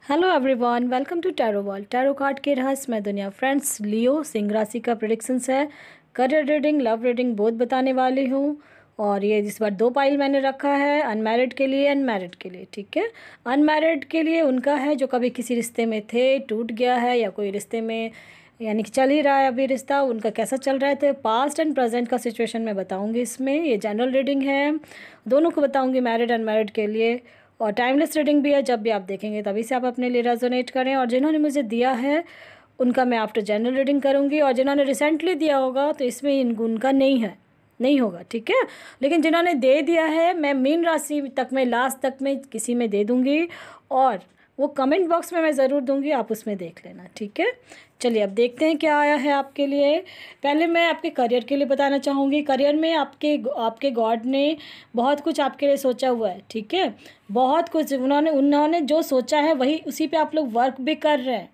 Hello everyone, welcome to tarot world. Tarot card के रहस्यमय दुनिया। फ्रेंड्स, लियो सिंह राशि का प्रेडिक्शंस है। Career reading, love reading both बताने वाली हूँ। और ये इस बार 2 पाइल मैंने रखा है, अनमैरिड के लिए, अनमैरिड के लिए। ठीक है, अनमैरिड के लिए उनका है जो कभी किसी रिश्ते में थे, टूट गया है, या कोई रिश्ते में यानी कि चल ही रहा है अभी रिश्ता, उनका कैसा चल रहा है। तो पास्ट एंड प्रेजेंट का सिचुएशन मैं बताऊंगी इसमें। ये जनरल रीडिंग है, दोनों को बताऊंगी, मैरिड अनमैरिड के लिए। और टाइमलेस रीडिंग भी है, जब भी आप देखेंगे तभी से आप अपने लिए रेजोनेट करें। और जिन्होंने मुझे दिया है उनका मैं आफ्टर जनरल रीडिंग करूँगी, और जिन्होंने रिसेंटली दिया होगा तो इसमें उनका नहीं होगा। ठीक है, लेकिन जिन्होंने दे दिया है मैं मीन राशि तक में, लास्ट तक में किसी में दे दूँगी, और वो कमेंट बॉक्स में मैं ज़रूर दूंगी, आप उसमें देख लेना। ठीक है, चलिए अब देखते हैं क्या आया है आपके लिए। पहले मैं आपके करियर के लिए बताना चाहूँगी। करियर में आपके गॉड ने बहुत कुछ आपके लिए सोचा हुआ है। ठीक है, बहुत कुछ उन्होंने जो सोचा है वही उसी पे आप लोग वर्क भी कर रहे हैं।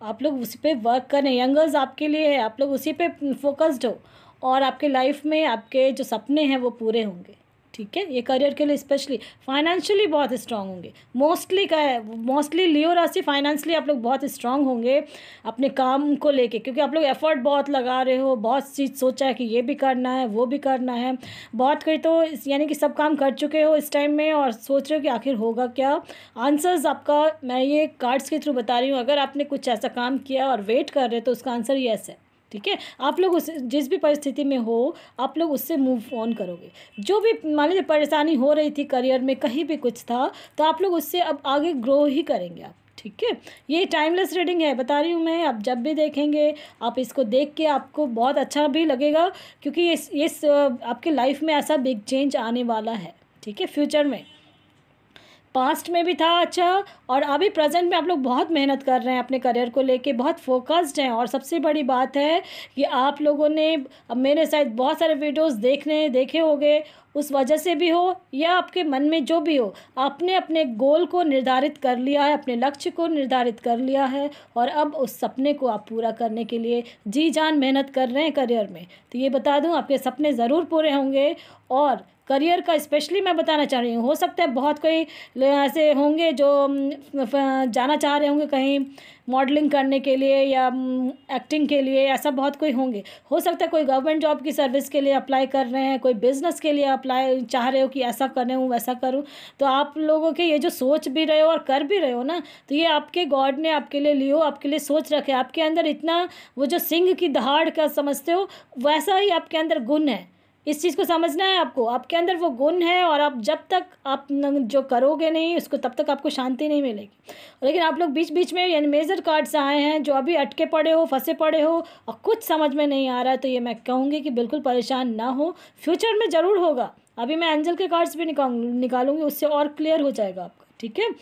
आप लोग उसी पे वर्क कर रहे हैं। यंगर्स आपके लिए है, आप लोग उसी पे फोकस्ड हो, और आपके लाइफ में आपके जो सपने हैं वो पूरे होंगे। ठीक है, ये करियर के लिए स्पेशली। फाइनेंशियली बहुत स्ट्रांग होंगे। मोस्टली लियो राशि फाइनेंशियली आप लोग बहुत स्ट्रांग होंगे अपने काम को लेके, क्योंकि आप लोग एफर्ट बहुत लगा रहे हो, बहुत चीज़ सोचा है कि ये भी करना है, वो भी करना है। बहुत कहीं तो यानी कि सब काम कर चुके हो इस टाइम में, और सोच रहे हो कि आखिर होगा क्या। आंसर्स आपका मैं ये कार्ड्स के थ्रू बता रही हूँ। अगर आपने कुछ ऐसा काम किया और वेट कर रहे तो उसका आंसर येस है। ठीक है, आप लोग उस जिस भी परिस्थिति में हो आप लोग उससे मूव ऑन करोगे। जो भी मान लीजिए परेशानी हो रही थी करियर में, कहीं भी कुछ था, तो आप लोग उससे अब आगे ग्रो ही करेंगे आप। ठीक है, ये टाइमलेस रीडिंग है, बता रही हूँ मैं। आप जब भी देखेंगे आप इसको देख के आपको बहुत अच्छा भी लगेगा, क्योंकि इस आपके लाइफ में ऐसा बिग चेंज आने वाला है। ठीक है, फ्यूचर में, पास्ट में भी था अच्छा, और अभी प्रेजेंट में आप लोग बहुत मेहनत कर रहे हैं अपने करियर को लेके, बहुत फोकस्ड हैं। और सबसे बड़ी बात है कि आप लोगों ने अब मेरे शायद बहुत सारे वीडियोस देखे होंगे, उस वजह से भी हो या आपके मन में जो भी हो, आपने अपने गोल को निर्धारित कर लिया है, अपने लक्ष्य को निर्धारित कर लिया है, और अब उस सपने को आप पूरा करने के लिए जी जान मेहनत कर रहे हैं करियर में। तो ये बता दूं, आपके सपने ज़रूर पूरे होंगे। और करियर का स्पेशली मैं बताना चाह रही हूँ, हो सकता है बहुत कोई ऐसे होंगे जो जाना चाह रहे होंगे कहीं मॉडलिंग करने के लिए या एक्टिंग के लिए, ऐसा बहुत कोई होंगे। हो सकता है कोई गवर्नमेंट जॉब की सर्विस के लिए अप्लाई कर रहे हैं, कोई बिज़नेस के लिए अप्लाई चाह रहे हो कि ऐसा करूँ वैसा करूँ। तो आप लोगों के ये जो सोच भी रहे हो और कर भी रहे हो ना, तो ये आपके गॉड ने आपके लिए लियो आपके लिए सोच रखे। आपके अंदर इतना वो जो सिंह की दहाड़ का समझते हो, वैसा ही आपके अंदर गुण है। इस चीज़ को समझना है आपको, आपके अंदर वो गुण है, और आप जब तक आप जो करोगे नहीं उसको, तब तक आपको शांति नहीं मिलेगी। लेकिन आप लोग बीच बीच में यानी मेजर कार्ड्स आए हैं, जो अभी अटके पड़े हो, फंसे पड़े हो और कुछ समझ में नहीं आ रहा है, तो ये मैं कहूँगी कि बिल्कुल परेशान ना हो, फ्यूचर में ज़रूर होगा। अभी मैं एंजल के कार्ड्स भी निकालूंगी, उससे और क्लियर हो जाएगा आपका। ठीक है,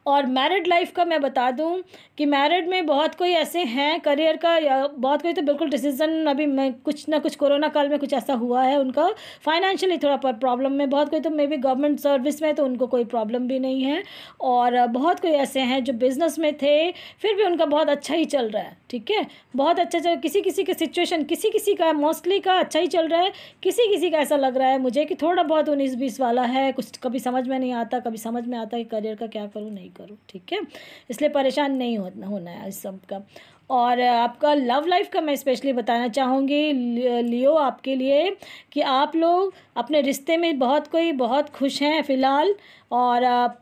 और मैरिड लाइफ का मैं बता दूं कि मैरिड में बहुत कोई ऐसे हैं करियर का, या बहुत कोई तो बिल्कुल डिसीजन अभी मैं कुछ ना कुछ कोरोना काल में कुछ ऐसा हुआ है उनका, फाइनेंशियली थोड़ा प्रॉब्लम में। बहुत कोई तो मे बी गवर्नमेंट सर्विस में, तो उनको कोई प्रॉब्लम भी नहीं है। और बहुत कोई ऐसे हैं जो बिज़नेस में थे, फिर भी उनका बहुत अच्छा ही चल रहा है। ठीक है, बहुत अच्छा चल, किसी किसी की सिचुएशन, किसी का मोस्टली का अच्छा ही चल रहा है, किसी का ऐसा लग रहा है मुझे कि थोड़ा बहुत 19-20 वाला है, कुछ कभी समझ में नहीं आता, कभी समझ में आता है कि करियर का क्या करूँ नहीं करूँ। ठीक है, इसलिए परेशान नहीं होना है इस सब का। और आपका लव लाइफ का मैं स्पेशली बताना चाहूँगी लियो आपके लिए, कि आप लोग अपने रिश्ते में बहुत खुश हैं फ़िलहाल। और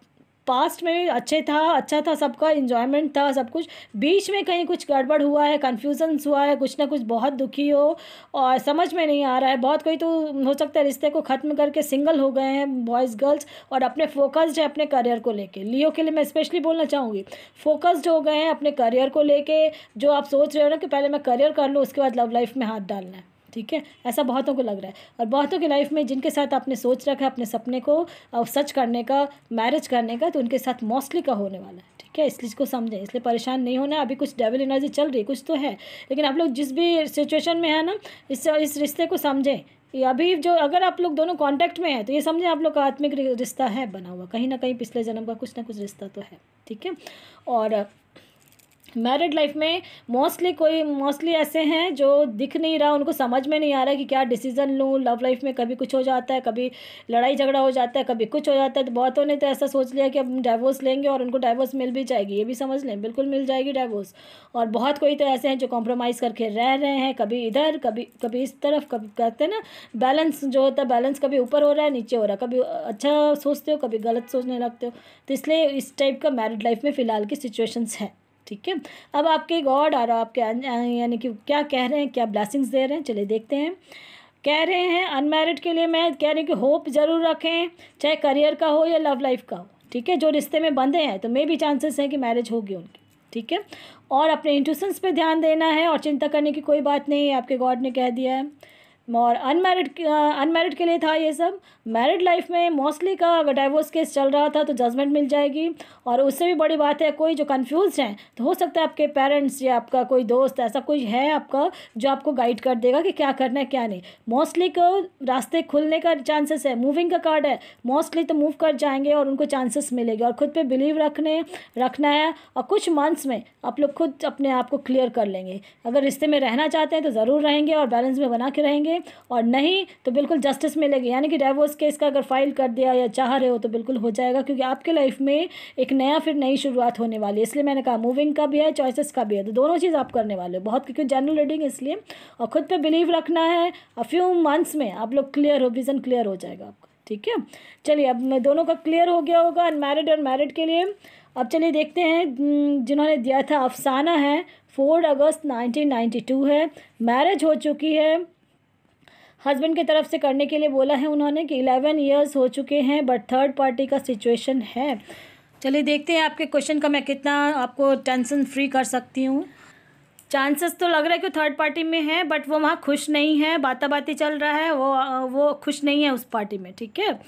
पास्ट में भी अच्छा था, सबका इन्जॉयमेंट था, सब कुछ। बीच में कहीं कुछ गड़बड़ हुआ है, कन्फ्यूजन्स हुआ है, कुछ ना कुछ, बहुत दुखी हो और समझ में नहीं आ रहा है। बहुत कोई तो हो सकता है रिश्ते को ख़त्म करके सिंगल हो गए हैं बॉयज़ गर्ल्स, और अपने फोकस्ड है अपने करियर को लेके। लियो के लिए मैं स्पेशली बोलना चाहूँगी, फोकस्ड हो गए हैं अपने करियर को लेके। जो आप सोच रहे हो ना कि पहले मैं करियर कर लूँ उसके बाद लव लाइफ में हाथ डालना है। ठीक है, ऐसा बहुतों को लग रहा है, और बहुतों की लाइफ में जिनके साथ आपने सोच रखा है अपने सपने को सच करने का, मैरिज करने का, तो उनके साथ मोस्टली का होने वाला है। ठीक है, इस चीज़ को समझें, इसलिए परेशान नहीं होना। अभी कुछ डेविल एनर्जी चल रही है, कुछ तो है, लेकिन आप लोग जिस भी सिचुएशन में है ना, इस रिश्ते को समझें। ये अभी जो, अगर आप लोग दोनों कांटेक्ट में हैं तो ये समझें आप लोग का आत्मिक रिश्ता है बना हुआ, कहीं ना कहीं पिछले जन्म का कुछ ना कुछ रिश्ता तो है। ठीक है, और मैरिड लाइफ में मोस्टली ऐसे हैं जो दिख नहीं रहा, उनको समझ में नहीं आ रहा कि क्या डिसीज़न लूँ। लव लाइफ में कभी कुछ हो जाता है, कभी लड़ाई झगड़ा हो जाता है, कभी कुछ हो जाता है। तो बहुतों ने तो ऐसा सोच लिया कि अब डाइवोर्स लेंगे और उनको डाइवोर्स मिल भी जाएगी। ये भी समझ लें, बिल्कुल मिल जाएगी डाइवोर्स। और बहुत कोई तो ऐसे हैं जो कॉम्प्रोमाइज़ करके रह रहे हैं, कभी इधर कभी कभी इस तरफ, कभी कहते हैं ना बैलेंस जो होता है, बैलेंस कभी ऊपर हो रहा है नीचे हो रहा है, कभी अच्छा सोचते हो कभी गलत सोचने लगते हो। तो इसलिए इस टाइप का मैरिड लाइफ में फ़िलहाल की सिचुएशंस है। ठीक है, अब आपके गॉड और आपके यानी कि क्या कह रहे हैं, क्या ब्लेसिंग्स दे रहे हैं, चलिए देखते हैं। कह रहे हैं अनमैरिड के लिए मैं कह रही हूँ कि होप ज़रूर रखें, चाहे करियर का हो या लव लाइफ का हो। ठीक है, जो रिश्ते में बंधे हैं तो मे भी चांसेस हैं कि मैरिज होगी उनकी। ठीक है, और अपने इंट्यूशंस पे ध्यान देना है और चिंता करने की कोई बात नहीं है, आपके गॉड ने कह दिया है। और अनमैरिड के लिए था ये सब। मैरिड लाइफ में मोस्टली का अगर डाइवोर्स केस चल रहा था तो जजमेंट मिल जाएगी। और उससे भी बड़ी बात है, कोई जो कंफ्यूज हैं तो हो सकता है आपके पेरेंट्स या आपका कोई दोस्त ऐसा कोई है आपका जो आपको गाइड कर देगा कि क्या करना है क्या नहीं। मोस्टली को रास्ते खुलने का चांसेस है, मूविंग का कार्ड है, मोस्टली तो मूव कर जाएंगे और उनको चांसेस मिलेंगे। और खुद पे बिलीव रखना है और कुछ मंथ्स में आप लोग खुद अपने आप को क्लियर कर लेंगे। अगर रिश्ते में रहना चाहते हैं तो ज़रूर रहेंगे और बैलेंस में बना के रहेंगे, और नहीं तो बिल्कुल जस्टिस मिलेगी। यानी कि डाइवोर्स केस का अगर फाइल कर दिया या चाह रहे हो तो बिल्कुल हो जाएगा, क्योंकि आपके लाइफ में एक नया फिर नई शुरुआत होने वाली है। इसलिए मैंने कहा मूविंग का भी है, चॉइसेस का भी है, तो दोनों चीज़ आप करने वाले हो बहुत, क्योंकि जनरल रीडिंग इसलिए। और खुद पे बिलीव रखना है, अ फ्यू मंथ्स में आप लोग क्लियर हो, विजन क्लियर हो जाएगा आपका। ठीक है, चलिए अब मैं दोनों का क्लियर हो गया होगा, अनमैरिड और मैरिड के लिए। अब चलिए देखते हैं जिन्होंने दिया था अफसाना है, 4 अगस्त 1992 है, मैरिज हो चुकी है, हस्बैंड की तरफ से करने के लिए बोला है उन्होंने कि 11 इयर्स हो चुके हैं बट थर्ड पार्टी का सिचुएशन है। चलिए देखते हैं आपके क्वेश्चन का मैं कितना आपको टेंशन फ्री कर सकती हूँ। चांसेस तो लग रहा है कि थर्ड पार्टी में है, बट वो वहाँ खुश नहीं है, बाती चल रहा है, वो खुश नहीं है उस पार्टी में। ठीक है,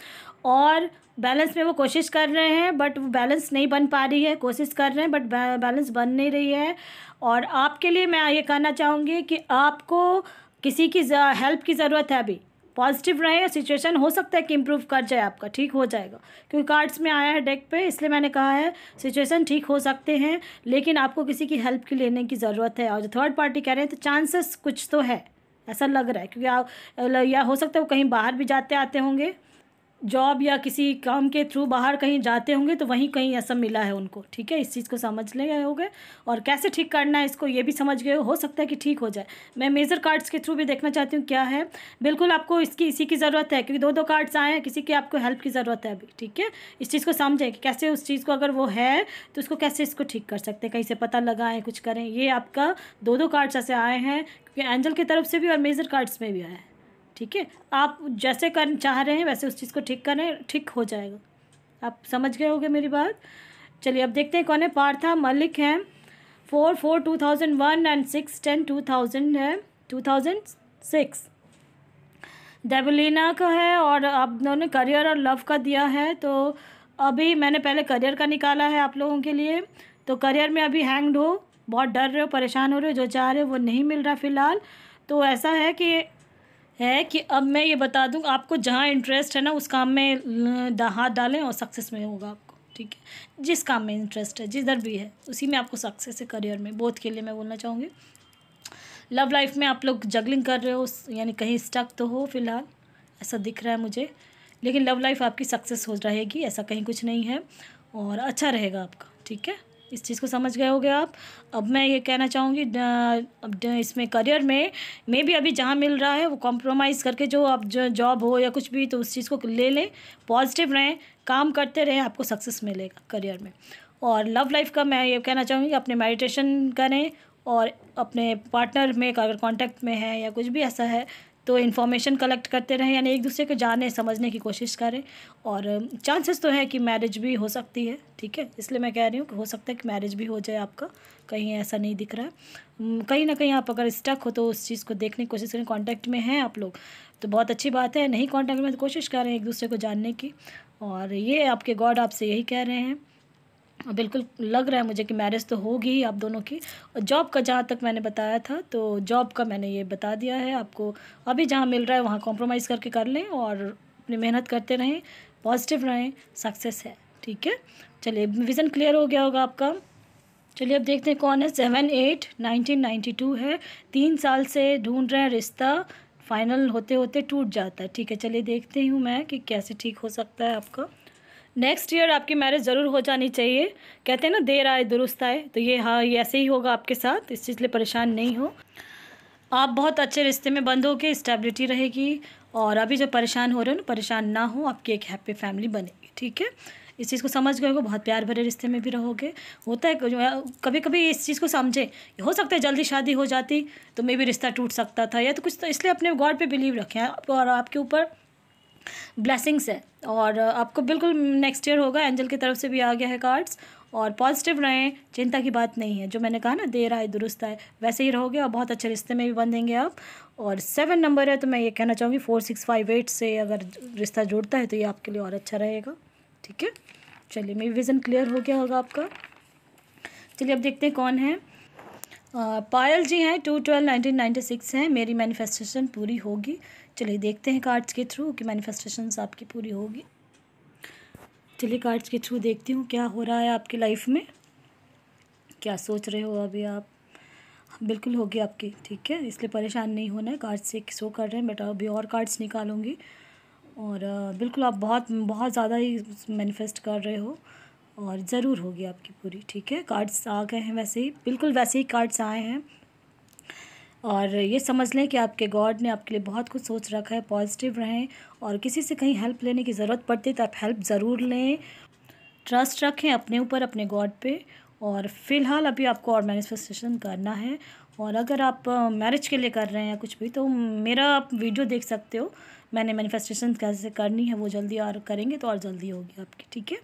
और बैलेंस में वो कोशिश कर रहे हैं बट वो बैलेंस नहीं बन पा रही है, कोशिश कर रहे हैं बट बैलेंस बन नहीं रही है। और आपके लिए मैं ये कहना चाहूँगी कि आपको किसी की हेल्प की ज़रूरत है अभी। पॉजिटिव रहे, सिचुएशन हो सकता है कि इम्प्रूव कर जाए, आपका ठीक हो जाएगा, क्योंकि कार्ड्स में आया है डेक पे, इसलिए मैंने कहा है सिचुएशन ठीक हो सकते हैं, लेकिन आपको किसी की हेल्प की लेने की ज़रूरत है। और जो थर्ड पार्टी कह रहे हैं तो चांसेस कुछ तो है, ऐसा लग रहा है, क्योंकि आप या हो सकता है वो कहीं बाहर भी जाते आते होंगे, जॉब या किसी काम के थ्रू बाहर कहीं जाते होंगे, तो वहीं कहीं ऐसा मिला है उनको। ठीक है, इस चीज़ को समझ ले गए होंगे और कैसे ठीक करना है इसको ये भी समझ गए हो सकता है कि ठीक हो जाए। मैं मेजर कार्ड्स के थ्रू भी देखना चाहती हूँ क्या है। बिल्कुल आपको इसी की ज़रूरत है, क्योंकि दो कार्ड्स आए हैं, किसी की आपको हेल्प की ज़रूरत है अभी। ठीक है, इस चीज़ को समझें कि कैसे उस चीज़ को, अगर वो है तो उसको कैसे इसको ठीक कर सकते हैं, कहीं से पता लगाएं, कुछ करें। ये आपका दो कार्ड्स ऐसे आए हैं, क्योंकि एंजल की तरफ से भी और मेजर कार्ड्स में भी आया है। ठीक है, आप जैसे कर चाह रहे हैं वैसे उस चीज़ को ठीक करें, ठीक हो जाएगा। आप समझ गए होंगे मेरी बात। चलिए अब देखते हैं कौन है। पार्था मलिक हैं, 4/4/2001 एंड 6/10/2000 है, 2006। डेबलिना का है, और आप दोनों ने करियर और लव का दिया है। तो अभी मैंने पहले करियर का निकाला है आप लोगों के लिए। तो करियर में अभी हैंग्ड हो, बहुत डर रहे हो, परेशान हो रहे हो, जो चाह रहे हो वो नहीं मिल रहा फ़िलहाल। तो ऐसा है कि अब मैं ये बता दूँ, आपको जहाँ इंटरेस्ट है ना उस काम में हाथ डालें और सक्सेस में होगा आपको। ठीक है, जिस काम में इंटरेस्ट है, जिधर भी है, उसी में आपको सक्सेस है। करियर में बोथ के लिए मैं बोलना चाहूँगी। लव लाइफ में आप लोग जगलिंग कर रहे हो, यानी कहीं स्टक तो हो फ़िलहाल, ऐसा दिख रहा है मुझे, लेकिन लव लाइफ आपकी सक्सेस हो रहेगी, ऐसा कहीं कुछ नहीं है, और अच्छा रहेगा आपका। ठीक है, इस चीज़ को समझ गए होगे आप। अब मैं ये कहना चाहूँगी, अब इसमें करियर में भी अभी जहाँ मिल रहा है वो कॉम्प्रोमाइज़ करके, जो आप जो जॉब हो या कुछ भी, तो उस चीज़ को ले लें, पॉजिटिव रहें, काम करते रहें, आपको सक्सेस मिलेगा करियर में। और लव लाइफ का मैं ये कहना चाहूँगी, अपने मेडिटेशन करें, और अपने पार्टनर में अगर कांटेक्ट में है या कुछ भी ऐसा है तो इन्फॉर्मेशन कलेक्ट करते रहें, यानी एक दूसरे को जानने समझने की कोशिश करें। और चांसेस तो है कि मैरिज भी हो सकती है। ठीक है, इसलिए मैं कह रही हूँ कि हो सकता है कि मैरिज भी हो जाए आपका, कहीं ऐसा नहीं दिख रहा है। कहीं ना कहीं आप अगर स्टक हो तो उस चीज़ को देखने की कोशिश करें। कांटेक्ट में हैं आप लोग तो बहुत अच्छी बात है, नहीं कांटेक्ट में तो कोशिश करें एक दूसरे को जानने की। और ये आपके गॉड आपसे यही कह रहे हैं, बिल्कुल लग रहा है मुझे कि मैरिज तो होगी ही आप दोनों की। और जॉब का जहाँ तक मैंने बताया था, तो जॉब का मैंने ये बता दिया है आपको। अभी जहाँ मिल रहा है वहाँ कॉम्प्रोमाइज़ करके कर लें और अपनी मेहनत करते रहें, पॉजिटिव रहें, सक्सेस है। ठीक है, चलिए विज़न क्लियर हो गया होगा आपका। चलिए अब देखते हैं कौन है। 7/8/1992 है। 3 साल से ढूंढ रहे हैं रिश्ता, फाइनल होते होते टूट जाता है। ठीक है, चलिए देखती हूँ मैं कि कैसे ठीक हो सकता है आपका। नेक्स्ट ईयर आपकी मैरिज ज़रूर हो जानी चाहिए। कहते हैं ना, देर आए दुरुस्त आए, तो ये हाँ, ये ऐसे ही होगा आपके साथ। इस चीज़ के लिए परेशान नहीं हो। आप बहुत अच्छे रिश्ते में बंद होगे, स्टेबिलिटी रहेगी। और अभी जो परेशान हो रहे हो ना, परेशान ना हो, आपकी एक हैप्पी फैमिली बनेगी। ठीक है, इस चीज़ को समझ गए हो, बहुत प्यार भरे रिश्ते में भी रहोगे। होता है जो है, कभी कभी इस चीज़ को समझे, हो सकता है जल्दी शादी हो जाती तो मे भी रिश्ता टूट सकता था या तो कुछ, तो इसलिए अपने गॉड पे बिलीव रखें और आपके ऊपर ब्लेसिंग्स है। और आपको बिल्कुल नेक्स्ट ईयर होगा, एंजल की तरफ से भी आ गया है कार्ड्स। और पॉजिटिव रहें, चिंता की बात नहीं है। जो मैंने कहा ना, देर आए दुरुस्त आए, वैसे ही रहोगे और बहुत अच्छे रिश्ते में भी बंधेंगे आप। और 7 नंबर है, तो मैं ये कहना चाहूँगी 4658 से अगर रिश्ता जुड़ता है तो ये आपके लिए और अच्छा रहेगा। ठीक है, चलिए मेरी विज़न क्लियर हो गया होगा आपका। चलिए अब देखते हैं कौन है। पायल जी हैं, 2/12/1996 हैं। मेरी मैनिफेस्टेशन पूरी होगी। चलिए देखते हैं कार्ड्स के थ्रू कि मैनिफेस्टेशंस आपकी पूरी होगी। चलिए कार्ड्स के थ्रू देखती हूँ क्या हो रहा है आपकी लाइफ में, क्या सोच रहे हो अभी आप। बिल्कुल होगी आपकी, ठीक है, इसलिए परेशान नहीं होना है। कार्ड्स से शो कर रहे हैं, बेटा अभी और कार्ड्स निकालूंगी। और बिल्कुल आप बहुत बहुत ज़्यादा ही मैनिफेस्ट कर रहे हो और ज़रूर होगी आपकी पूरी। ठीक है, कार्ड्स आ गए हैं वैसे ही, बिल्कुल वैसे ही कार्ड्स आए हैं। और ये समझ लें कि आपके गॉड ने आपके लिए बहुत कुछ सोच रखा है। पॉजिटिव रहें और किसी से कहीं हेल्प लेने की ज़रूरत पड़ती है तो आप हेल्प ज़रूर लें। ट्रस्ट रखें अपने ऊपर, अपने गॉड पे। और फ़िलहाल अभी आपको और मैनिफेस्टेशन करना है। और अगर आप मैरिज के लिए कर रहे हैं या कुछ भी, तो मेरा आप वीडियो देख सकते हो, मैंने मैनिफेस्टेशन कैसे करनी है वो जल्दी और करेंगे तो और जल्दी होगी आपकी। ठीक है,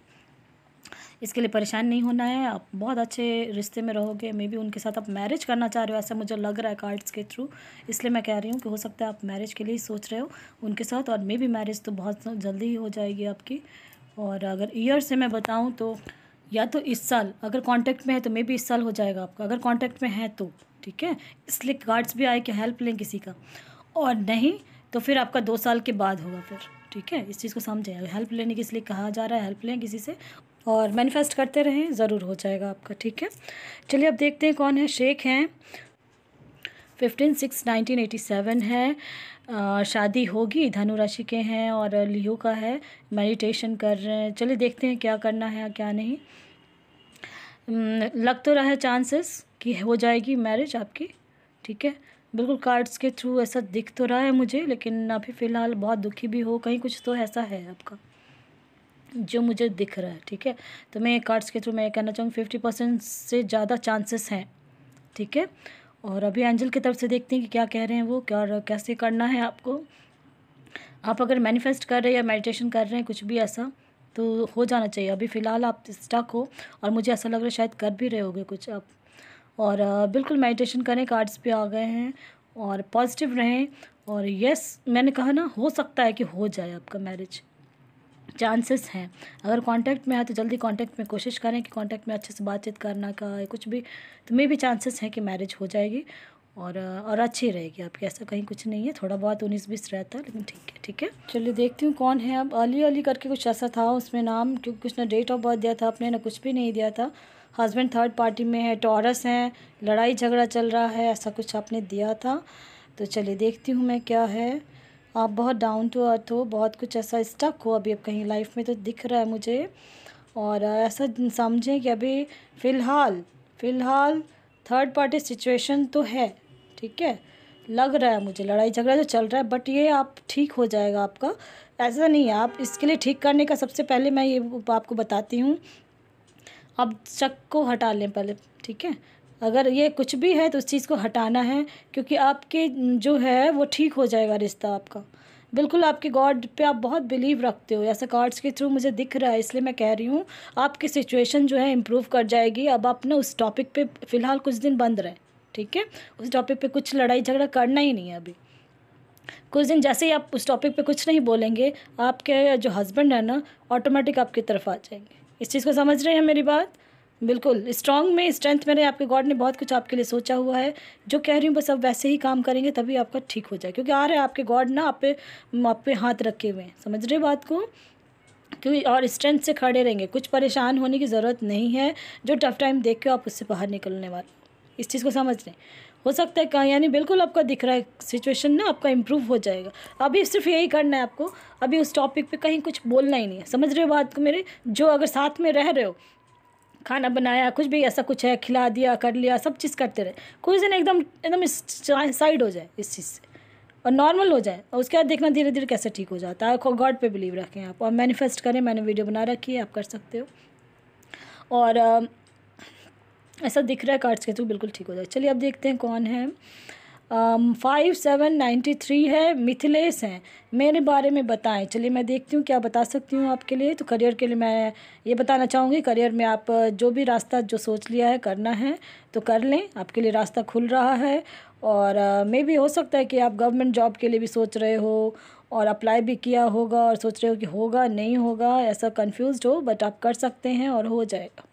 इसके लिए परेशान नहीं होना है। आप बहुत अच्छे रिश्ते में रहोगे। मे बी उनके साथ आप मैरिज करना चाह रहे हो, ऐसा मुझे लग रहा है कार्ड्स के थ्रू। इसलिए मैं कह रही हूँ कि हो सकता है आप मैरिज के लिए ही सोच रहे हो उनके साथ। और मे बी मैरिज तो बहुत जल्दी ही हो जाएगी आपकी। और अगर ईयर से मैं बताऊँ तो या तो इस साल, अगर कांटेक्ट में है तो मे बी इस साल हो जाएगा आपका, अगर कांटेक्ट में है तो। ठीक है, इसलिए कार्ड्स भी आए कि हेल्प लें किसी का, और नहीं तो फिर आपका 2 साल के बाद होगा फिर। ठीक है, इस चीज़ को समझें, हेल्प लेने के इसलिए कहा जा रहा है, हेल्प लें किसी से और मैनिफेस्ट करते रहें, ज़रूर हो जाएगा आपका। ठीक है, चलिए अब देखते हैं कौन है। शेख हैं, 15/6/1987 है। शादी होगी, धनु राशि के हैं और लियो का है। मेडिटेशन कर रहे हैं। चलिए देखते हैं क्या करना है क्या नहीं। लग तो रहा है चांसेस कि हो जाएगी मैरिज आपकी। ठीक है, बिल्कुल कार्ड्स के थ्रू ऐसा दिख तो रहा है मुझे, लेकिन अभी फ़िलहाल बहुत दुखी भी हो, कहीं कुछ तो ऐसा है आपका जो मुझे दिख रहा है। ठीक है, तो मैं कार्ड्स के थ्रू मैं कहना चाहूँगी 50% से ज़्यादा चांसेस हैं। ठीक है, और अभी एंजल की तरफ से देखते हैं कि क्या कह रहे हैं वो, क्या कैसे करना है आपको। आप अगर मैनिफेस्ट कर रहे हैं या मेडिटेशन कर रहे हैं कुछ भी ऐसा, तो हो जाना चाहिए। अभी फ़िलहाल आप स्टक हो और मुझे ऐसा लग रहा है शायद कर भी रहे होगे कुछ आप। और बिल्कुल मेडिटेशन करें, कार्ड्स पे आ गए हैं। और पॉजिटिव रहें। और यस, मैंने कहा ना, हो सकता है कि हो जाए आपका मैरिज, चांसेस हैं। अगर कांटेक्ट में है तो जल्दी कांटेक्ट में कोशिश करें कि कांटेक्ट में अच्छे से बातचीत करना का कुछ भी, तो मे भी चांसेस हैं कि मैरिज हो जाएगी और अच्छी रहेगी आपकी। ऐसा कहीं कुछ नहीं है, थोड़ा बहुत 19-20 रहता है, लेकिन ठीक है। ठीक है, चलिए देखती हूँ कौन है अब। अली अली करके कुछ ऐसा था उसमें नाम, क्योंकि कुछ ना डेट ऑफ बर्थ दिया था आपने, ना कुछ भी नहीं दिया था। हस्बैंड थर्ड पार्टी में है, टॉरस हैं, लड़ाई झगड़ा चल रहा है, ऐसा कुछ आपने दिया था। तो चलिए देखती हूँ मैं क्या है। आप बहुत डाउन टू अर्थ हो, बहुत कुछ ऐसा स्टक हो अभी अब कहीं लाइफ में, तो दिख रहा है मुझे। और ऐसा समझें कि अभी फ़िलहाल थर्ड पार्टी सिचुएशन तो है। ठीक है, लग रहा है मुझे लड़ाई झगड़ा जो चल रहा है, बट ये आप ठीक हो जाएगा आपका। ऐसा नहीं है, आप इसके लिए ठीक करने का सबसे पहले मैं ये आपको बताती हूँ, आप शक को हटा लें पहले। ठीक है, अगर ये कुछ भी है तो उस चीज़ को हटाना है, क्योंकि आपके जो है वो ठीक हो जाएगा रिश्ता आपका। बिल्कुल आपके गॉड पे आप बहुत बिलीव रखते हो, ऐसा कार्ड्स के थ्रू मुझे दिख रहा है, इसलिए मैं कह रही हूँ आपकी सिचुएशन जो है इम्प्रूव कर जाएगी। अब आप ना उस टॉपिक पे फ़िलहाल कुछ दिन बंद रहें। ठीक है, उस टॉपिक पे कुछ लड़ाई झगड़ा करना ही नहीं है अभी कुछ दिन। जैसे ही आप उस टॉपिक पे कुछ नहीं बोलेंगे, आपके जो हस्बैंड है ना, ऑटोमेटिक आपकी तरफ आ जाएंगे। इस चीज़ को समझ रहे हैं मेरी बात। बिल्कुल स्ट्रॉन्ग में स्ट्रेंथ मेरे आपके गॉड ने बहुत कुछ आपके लिए सोचा हुआ है। जो कह रही हूँ बस अब वैसे ही काम करेंगे तभी आपका ठीक हो जाए, क्योंकि आ रहे हैं आपके गॉड ना आप पे हाथ रखे हुए हैं। समझ रहे बात को, क्योंकि और स्ट्रेंथ से खड़े रहेंगे, कुछ परेशान होने की ज़रूरत नहीं है। जो टफ टाइम देख के आप उससे बाहर निकलने वाले, इस चीज़ को समझ लें। हो सकता है कहाँ, यानी बिल्कुल आपका दिख रहा है सिचुएशन ना, आपका इम्प्रूव हो जाएगा। अभी सिर्फ यही करना है आपको, अभी उस टॉपिक पे कहीं कुछ बोलना ही नहीं है। समझ रहे हो बात को मेरे? जो अगर साथ में रह रहे हो, खाना बनाया, कुछ भी ऐसा कुछ है, खिला दिया, कर लिया, सब चीज़ करते रहे, कुछ दिन एकदम एकदम साइड हो जाए इस चीज़ से और नॉर्मल हो जाए, और उसके बाद देखना धीरे धीरे कैसे ठीक हो जाता है। गॉड पे बिलीव रखें आप और मैनिफेस्ट करें। मैंने वीडियो बना रखी है, आप कर सकते हो। और ऐसा दिख रहा है कार्ड्स के थ्रू, बिल्कुल ठीक हो जाए। चलिए अब देखते हैं कौन है। 5793 है, मिथिलेश हैं। मेरे बारे में बताएं। चलिए मैं देखती हूँ क्या बता सकती हूँ आपके लिए। तो करियर के लिए मैं ये बताना चाहूँगी, करियर में आप जो भी रास्ता जो सोच लिया है करना है तो कर लें, आपके लिए रास्ता खुल रहा है। और मे भी हो सकता है कि आप गवर्नमेंट जॉब के लिए भी सोच रहे हो और अप्लाई भी किया होगा और सोच रहे हो कि होगा नहीं होगा, ऐसा कंफ्यूज्ड हो, बट आप कर सकते हैं और हो जाएगा।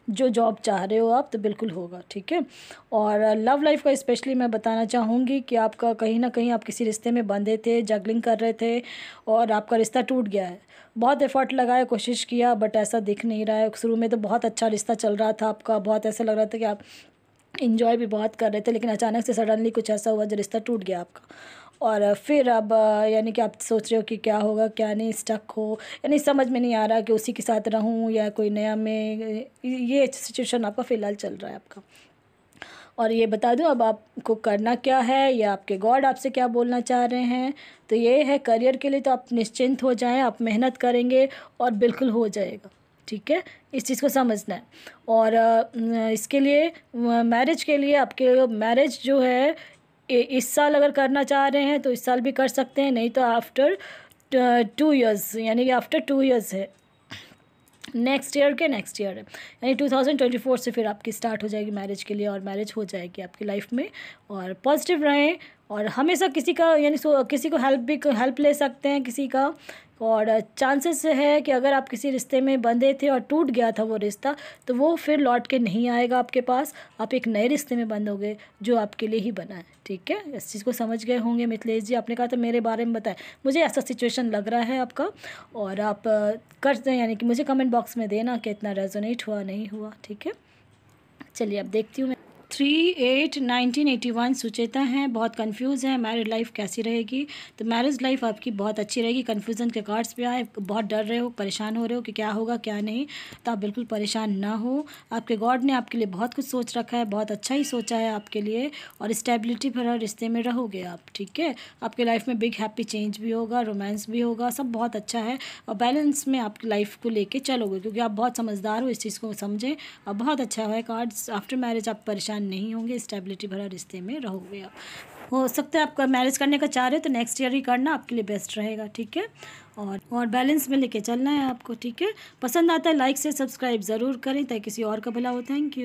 जो जॉब चाह रहे हो आप तो बिल्कुल होगा, ठीक है। और लव लाइफ का स्पेशली मैं बताना चाहूँगी कि आपका कहीं ना कहीं आप किसी रिश्ते में बंधे थे, जगलिंग कर रहे थे और आपका रिश्ता टूट गया है। बहुत एफर्ट लगाया, कोशिश किया, बट ऐसा दिख नहीं रहा है। शुरू में तो बहुत अच्छा रिश्ता चल रहा था आपका, बहुत ऐसा लग रहा था कि आप इंजॉय भी बहुत कर रहे थे, लेकिन अचानक से सडनली कुछ ऐसा हुआ जो रिश्ता टूट गया आपका। और फिर अब यानी कि आप सोच रहे हो कि क्या होगा क्या नहीं, स्टक हो, यानी समझ में नहीं आ रहा कि उसी के साथ रहूं या कोई नया में, ये सिचुएशन आपका फ़िलहाल चल रहा है आपका। और ये बता दूं अब आपको करना क्या है या आपके गॉड आपसे क्या बोलना चाह रहे हैं। तो ये है करियर के लिए तो आप निश्चिंत हो जाएं, आप मेहनत करेंगे और बिल्कुल हो जाएगा, ठीक है। इस चीज़ को समझना है। और इसके लिए मैरिज के लिए आपके मैरिज जो है इस साल अगर करना चाह रहे हैं तो इस साल भी कर सकते हैं, नहीं तो आफ्टर 2 ईयर्स, यानी कि आफ्टर 2 ईयर्स है, नेक्स्ट ईयर है, यानी 2024 से फिर आपकी स्टार्ट हो जाएगी मैरिज के लिए और मैरिज हो जाएगी आपकी लाइफ में। और पॉजिटिव रहें और हमेशा किसी का यानी किसी को हेल्प ले सकते हैं किसी का। और चांसेस है कि अगर आप किसी रिश्ते में बंधे थे और टूट गया था वो रिश्ता, तो वो फिर लौट के नहीं आएगा आपके पास, आप एक नए रिश्ते में बंधोगे जो आपके लिए ही बना है, ठीक है। इस चीज़ को समझ गए होंगे मिथिलेश जी। आपने कहा था मेरे बारे में बताएं, मुझे ऐसा सिचुएशन लग रहा है आपका। और आप करते हैं, यानी कि मुझे कमेंट बॉक्स में देना कि इतना रेजोनेट हुआ नहीं हुआ, ठीक है। चलिए अब देखती हूँ मैं। 381981 सुचेता हैं, बहुत कंफ्यूज है, मैरिड लाइफ कैसी रहेगी। तो मैरिज लाइफ आपकी बहुत अच्छी रहेगी। कन्फ्यूज़न के कार्ड्स पे आए, बहुत डर रहे हो, परेशान हो रहे हो कि क्या होगा क्या नहीं, तो आप बिल्कुल परेशान ना हो। आपके गॉड ने आपके लिए बहुत कुछ सोच रखा है, बहुत अच्छा ही सोचा है आपके लिए। और स्टेबिलिटी भरा रिश्ते में रहोगे आप, ठीक है। आपके लाइफ में बिग हैप्पी चेंज भी होगा, रोमांस भी होगा, सब बहुत अच्छा है। और बैलेंस में आपकी लाइफ को लेके चलोगे, क्योंकि आप बहुत समझदार हो, इस चीज़ को समझें। और बहुत अच्छा है कार्ड्स। आफ्टर मैरिज आप परेशान नहीं होंगे, स्टेबिलिटी भरा रिश्ते में रहोगे आप। हो सकता है आपका मैरिज करने का चाह रहे हो तो नेक्स्ट ईयर ही करना आपके लिए बेस्ट रहेगा, ठीक है। और बैलेंस में लेके चलना है आपको, ठीक है। पसंद आता है लाइक से सब्सक्राइब ज़रूर करें ताकि किसी और का भला हो। Thank you.